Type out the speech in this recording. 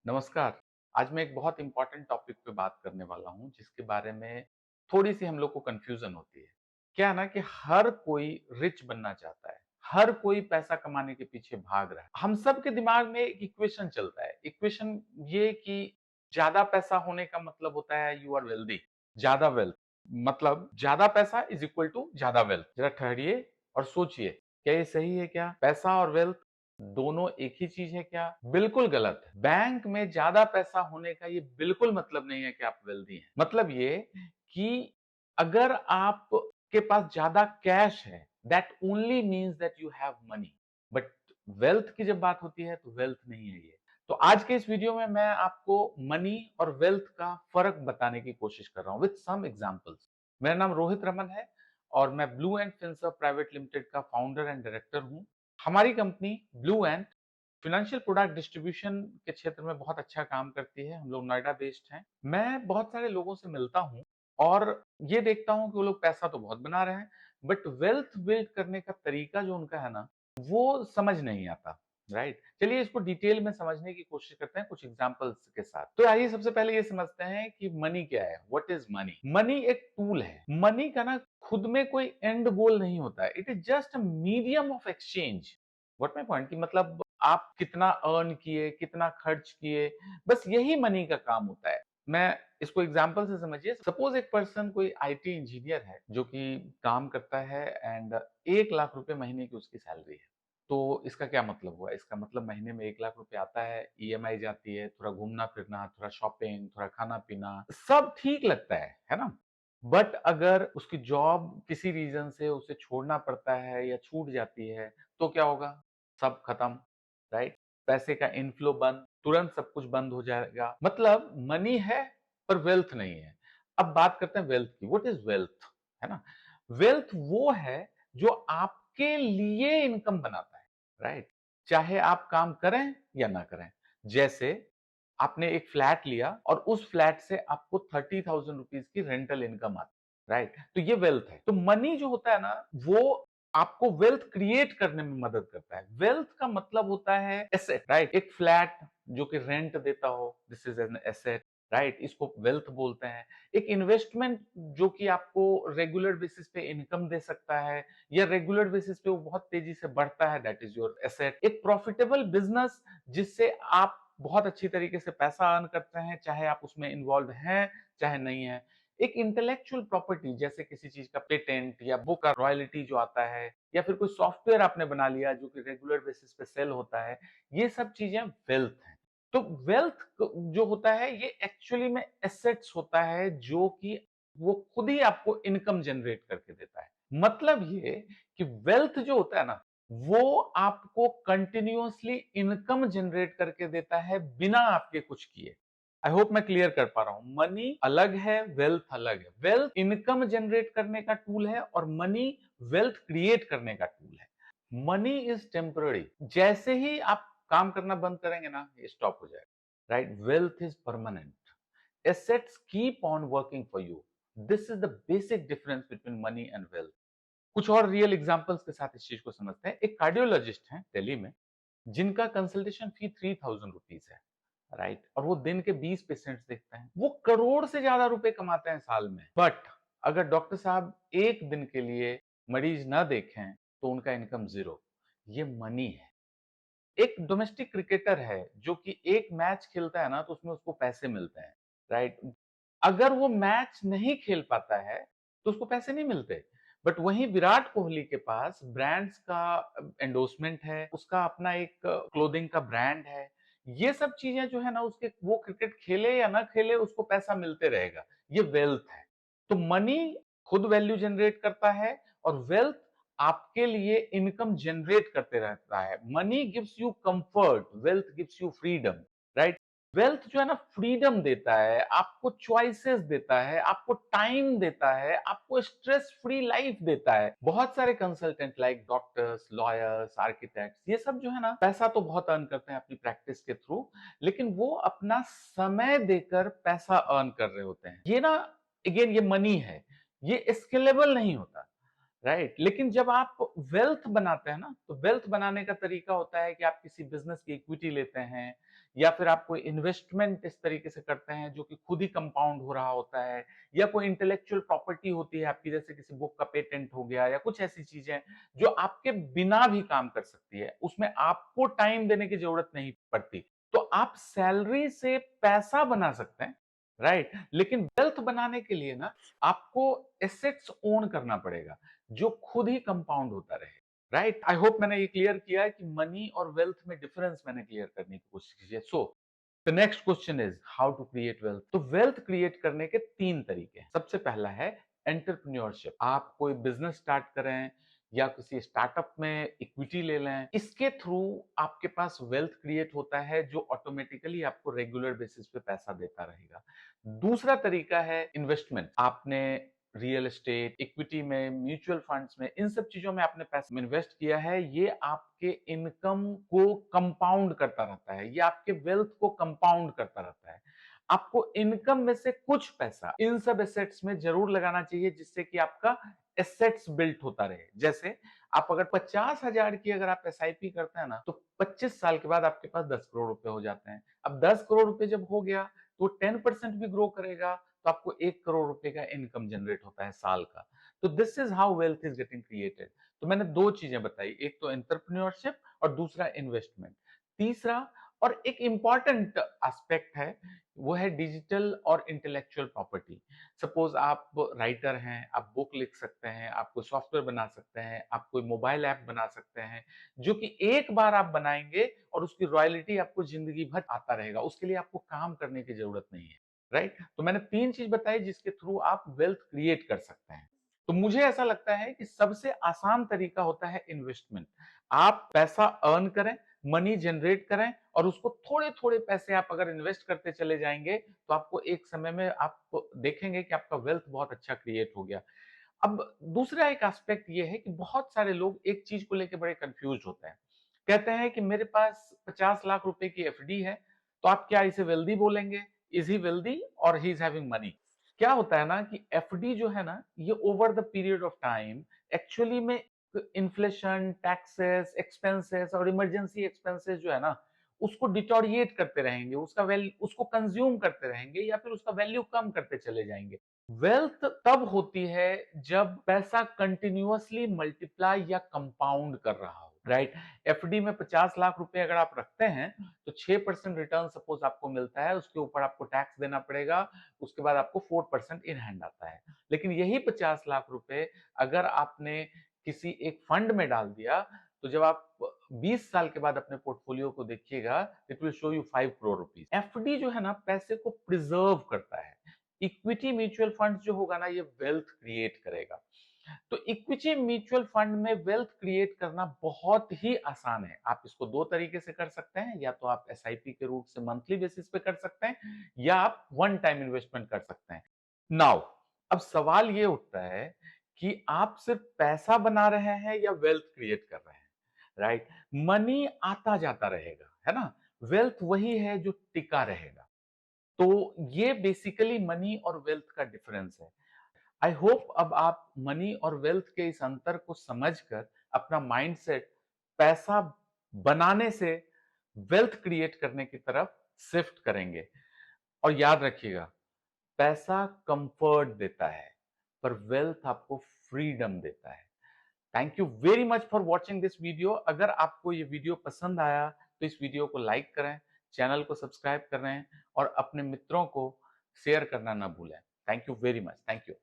नमस्कार। आज मैं एक बहुत इम्पोर्टेंट टॉपिक पे बात करने वाला हूँ, जिसके बारे में थोड़ी-सी हम लोग को कन्फ्यूज़न होती है। क्या है ना कि हर कोई रिच बनना चाहता है, हर कोई पैसा कमाने के पीछे भाग रहा है। हम सब के दिमाग में एक इक्वेशन चलता है, इक्वेशन ये कि ज़्यादा पैसा होने का मतलब होता है यू आर वेल्दी, ज़्यादा वेल्थ मतलब ज़्यादा पैसा इज़ इक्वल टू ज़्यादा वेल्थ। ज़रा ठहरिए और सोचिए, क्या ये सही है क्या? पैसा और वेल्थ दोनों एक ही चीज है क्या? बिल्कुल गलत है। बैंक में ज्यादा पैसा होने का ये बिल्कुल मतलब नहीं है कि आप वेल्दी हैं। मतलब ये कि अगर आप के पास ज्यादा कैश है, that only means that you have money. But wealth की जब बात होती है तो वेल्थ नहीं है ये। तो आज के इस वीडियो में मैं आपको मनी और वेल्थ का फर्क बताने की कोशिश कर रहा हूं विद सम एग्जांपल्स। मेरा नाम रोहित रमन है और मैं blue and Finserv private limited का फाउंडर एंड डायरेक्टर हूं। हमारी company blue and financial product distribution के क्षेत्र में बहुत अच्छा काम करती है। हम लोग नोएडा बेस्ड हैं। मैं बहुत सारे लोगों से मिलता हूँ और ये देखता हूँ कि वो लोग पैसा तो बहुत बना रहे हैं, बट वेल्थ बिल्ड करने का तरीका जो उनका है ना, वो समझ नहीं आता। राइट, चलिए इसको डिटेल में समझने की कोशिश करते हैं कुछ एग्जांपल्स के साथ। तो आइए सबसे पहले ये समझते हैं कि मनी क्या है। What is money? मनी एक टूल है। मनी का ना खुद में कोई एंड गोल नहीं होता है। It is just a medium of exchange. What my point, कि मतलब आप कितना अर्न किए, कितना खर्च किए, बस यही मनी का काम होता है। मैं इसको एग्जांपल से समझिए। सपोज एक पर्सन कोई आईटी इंजीनियर है जो कि काम करता है एंड 1 लाख रुपए महीने की उसकी सैलरी है। तो इसका क्या मतलब हुआ? इसका मतलब महीने में 1 लाख रुपए आता है, ईएमआई जाती है, थोड़ा घूमना फिरना, थोड़ा शॉपिंग, थोड़ा खाना पीना, सब ठीक लगता है ना? बट अगर उसकी जॉब किसी रीजन से उसे छोड़ना पड़ता है या छूट जाती है, तो क्या होगा? सब खत्म। राइट, पैसे का इनफ्लो बंद, तुरंत सब कुछ बंद हो जाएगा। मतलब मनी है पर वेल्थ नहीं है। अब बात करते हैं वेल्थ की। What is wealth? है ना, वेल्थ वो है जो आपके लिए इनकम बनाता है। राइट, चाहे आप काम करें या ना करें। जैसे आपने एक फ्लैट लिया और उस फ्लैट से आपको 30,000 रुपीज की रेंटल इनकम आती है। राइट, तो ये वेल्थ है। तो मनी जो होता है ना, वो आपको वेल्थ क्रिएट करने में मदद करता है। वेल्थ का मतलब होता है एसेट। राइट, एक फ्लैट जो कि रेंट देता हो, this is an asset. Right, इसको वेल्थ बोलते हैं। एक इन्वेस्टमेंट जो कि आपको रेगुलर बेसिस पे इनकम दे सकता है या रेगुलर बेसिस पे वो बहुत तेजी से बढ़ता है, दैट इज योर एसेट। एक प्रॉफिटेबल बिजनेस जिससे आप बहुत अच्छी तरीके से पैसा अर्न करते हैं, चाहे आप उसमें इन्वॉल्व हैं चाहे नहीं है। एक इंटेलेक्चुअल प्रॉपर्टी जैसे किसी चीज का पेटेंट या बुक का रॉयल्टी जो आता है, या फिर कोई सॉफ्टवेयर आपने बना लिया जो कि रेगुलर बेसिस पे सेल होता है, ये सब चीजें वेल्थ हैं। तो वेल्थ जो होता है ये एक्चुअली में एसेट्स होता है जो कि वो खुद ही आपको इनकम जनरेट करके देता है। मतलब ये कि वेल्थ जो होता है ना, वो आपको कंटिन्यूअसली इनकम जनरेट करके देता है बिना आपके कुछ किए। आई होप मैं क्लियर कर पा रहा हूं। मनी अलग है, वेल्थ अलग है। वेल्थ इनकम जनरेट करने का टूल है और मनी वेल्थ क्रिएट करने का टूल है। Money is temporary. जैसे ही आप काम करना बंद करेंगे ना, ये स्टॉप हो जाएगा। Right, wealth is permanent. Assets keep on working for you. This is the basic difference between money and wealth. कुछ और रियल एग्जांपल्स के साथ इस चीज को समझते हैं। एक कार्डियोलॉजिस्ट हैं दिल्ली में, जिनका कंसल्टेशन फी 3,000 रुपीज है। राइट, और वो दिन के 20 पेशेंट्स देखते हैं। वो करोड़ से ज्यादा रुपए कमाते हैं साल में। बट अगर डॉक्टर साहब एक दिन के लिए मरीज ना देखें तो उनका इनकम जीरो। ये मनी है। एक डोमेस्टिक क्रिकेटर है जो कि एक मैच खेलता है ना, तो उसमें उसको पैसे मिलते हैं। राइट, अगर वो मैच नहीं खेल पाता है तो उसको पैसे नहीं मिलते। बट वहीं विराट कोहली के पास ब्रांड्स का एंडोर्समेंट है, उसका अपना एक क्लोथिंग का ब्रांड है। ये सब चीजें जो है ना, उसके वो क्रिकेट खेले या ना खेले उसको पैसा मिलते रहेगा। ये वेल्थ है। तो मनी खुद वैल्यू जनरेट करता है और वेल्थ आपके लिए इनकम जनरेट करते रहता है। Money gives you comfort, wealth gives you freedom. Right, wealth जो है ना फ्रीडम देता है, आपको चॉइसेस देता है, आपको टाइम देता है, आपको स्ट्रेस फ्री लाइफ देता है। बहुत सारे consultant like doctors, lawyers, architects, ये सब जो है ना पैसा तो बहुत अर्न करते हैं अपनी प्रैक्टिस के थ्रू, लेकिन वो अपना समय देकर पैसा अर्न कर रहे होते हैं। ये ना, अगेन ये मनी है, ये स्केलेबल नहीं होता। राइट, लेकिन जब आप वेल्थ बनाते हैं ना, तो वेल्थ बनाने का तरीका होता है कि आप किसी बिजनेस की इक्विटी लेते हैं या फिर आप कोई इन्वेस्टमेंट इस तरीके से करते हैं जो कि खुद ही कंपाउंड हो रहा होता है, या कोई इंटेलेक्चुअल प्रॉपर्टी होती है आपकी, जैसे किसी बुक का पेटेंट हो गया या कुछ ऐसी चीजें जो आपके बिना भी काम कर सकती है, उसमें आपको टाइम देने की जरूरत नहीं पड़ती, तो आप सैलरी से पैसा बना सकते हैं, राइट। लेकिन वेल्थ बनाने के लिए ना आपको एसेट्स ओन करना पड़ेगा जो खुद ही कंपाउंड होता रहे, राइट। आई होप मैंने ये क्लियर किया है कि मनी और वेल्थ में डिफरेंस मैंने क्लियर करने की कोशिश की है। So the next question is how to create wealth. तो वेल्थ क्रिएट करने के तीन तरीके हैं। सबसे पहला है एंटरप्रेन्योरशिप। आप कोई बिजनेस स्टार्ट करें या किसी स्टार्टअप में इक्विटी ले लें, इसके थ्रू आपके पास वेल्थ क्रिएट होता है जो ऑटोमेटिकली आपको रेगुलर बेसिस पे पैसा देता रहेगा। दूसरा तरीका है इन्वेस्टमेंट। आपने रियल एस्टेट, इक्विटी में, म्यूचुअल फंड्स में, इन सब चीजों में आपने पैसा इन्वेस्ट किया है, ये आपके इनकम को कंपाउंड करता रहता है, ये आपके वेल्थ को कंपाउंड करता रहता है। आपको इनकम में से कुछ पैसा इन सब एसेट्स में जरूर लगाना चाहिए जिससे कि आपका एसेट्स बिल्ट होता रहे। जैसे आप अगर 50,000 की अगर आप एसआईपी करते हैं ना, तो 25 साल के बाद आपके पास 10 करोड़ रुपए हो जाते हैं। अब 10 करोड़ रुपए जब हो गया तो 10% भी ग्रो करेगा तो आपको 1 करोड़ रुपए का इनकम जनरेट होता है साल का। तो this is how wealth is getting created. तो मैंने दो चीजें बताई, एक तो एंटरप्रेन्योरशिप और दूसरा इन्वेस्टमेंट। तीसरा और एक इंपॉर्टेंट एस्पेक्ट है, वो है डिजिटल और इंटेलेक्चुअल प्रॉपर्टी। सपोज आप राइटर हैं, आप बुक लिख सकते हैं, आप कोई सॉफ्टवेयर बना सकते हैं, आप कोई मोबाइल ऐप बना सकते हैं, जो कि एक बार आप बनाएंगे और उसकी रॉयल्टी आपको जिंदगी भर आता रहेगा, उसके लिए आपको काम करने की जरूरत नहीं है, राइट। तो मैंने तीन चीज बताई जिसके थ्रू आप वेल्थ क्रिएट कर सकते हैं। तो मुझे ऐसा लगता है कि सबसे आसान तरीका होता है इन्वेस्टमेंट। आप पैसा अर्न करें, मनी जनरेट करें, और उसको थोड़े थोड़े पैसे आप अगर इन्वेस्ट करते चले जाएंगे तो आपको एक समय में आप देखेंगे कि आपका वेल्थ बहुत अच्छा क्रिएट हो गया। अब दूसरा एक एस्पेक्ट ये है कि बहुत सारे लोग एक चीज को लेकर बड़े कंफ्यूज होते हैं। कहते हैं कि मेरे पास 50 लाख रुपए की एफडी है, तो आप क्या इसे वेल्दी बोलेंगे? इज ही वेल्दी और ही इज हैविंग मनी? क्या होता है ना कि एफडी जो है ना, ये over the period of time actually में इन्फ्लेशन, टैक्सेस, एक्सपेंसेस और इमरजेंसी एक्सपेंसेस जो है ना, उसको डिटोरिएट करते रहेंगे, उसका वैल्यू, उसको कंज्यूम करते रहेंगे या फिर उसका वैल्यू कम करते चले जाएंगे। वेल्थ तब होती है जब पैसा कंटिन्यूअसली मल्टीप्लाई या कंपाउंड कर रहा हो, राइट। एफडी में 50 लाख रुपए अगर आप रखते हैं तो 6% रिटर्न सपोज आपको मिलता है, उसके ऊपर आपको टैक्स देना पड़ेगा, उसके बाद आपको 4% इन हैंड आता है। लेकिन यही 50 लाख रुपए अगर आपने किसी एक फंड में डाल दिया, तो जब आप 20 साल के बाद अपने पोर्टफोलियो को देखिएगा, it will show you 5 crore rupees. FD जो है ना, पैसे को प्रिजर्व करता है। इक्विटी म्यूचुअल फंड जो होगा ना, ये वेल्थ क्रिएट करेगा। तो इक्विटी म्यूचुअल फंड में वेल्थ क्रिएट करना बहुत ही आसान है। आप इसको दो तरीके से कर सकते हैं, या तो आप एसआईपी के रूट से मंथली बेसिस पे कर सकते हैं, या आप वन टाइम इन्वेस्टमेंट कर सकते हैं। नाउ अब सवाल ये उठता है कि आप सिर्फ पैसा बना रहे हैं या वेल्थ क्रिएट कर रहे हैं, राइट। मनी आता जाता रहेगा, है ना। वेल्थ वही है जो टिका रहेगा। तो ये बेसिकली मनी और वेल्थ का डिफरेंस है। आई होप अब आप मनी और वेल्थ के इस अंतर को समझकर अपना माइंडसेट पैसा बनाने से वेल्थ क्रिएट करने की तरफ शिफ्ट करेंगे। और याद रखिएगा, पैसा कंफर्ट देता है पर वेल्थ आपको फ्रीडम देता है। Thank you very much for watching this video. अगर आपको ये वीडियो पसंद आया तो इस वीडियो को लाइक करें, चैनल को सब्सक्राइब करें और अपने मित्रों को शेयर करना ना भूलें। Thank you very much. Thank you.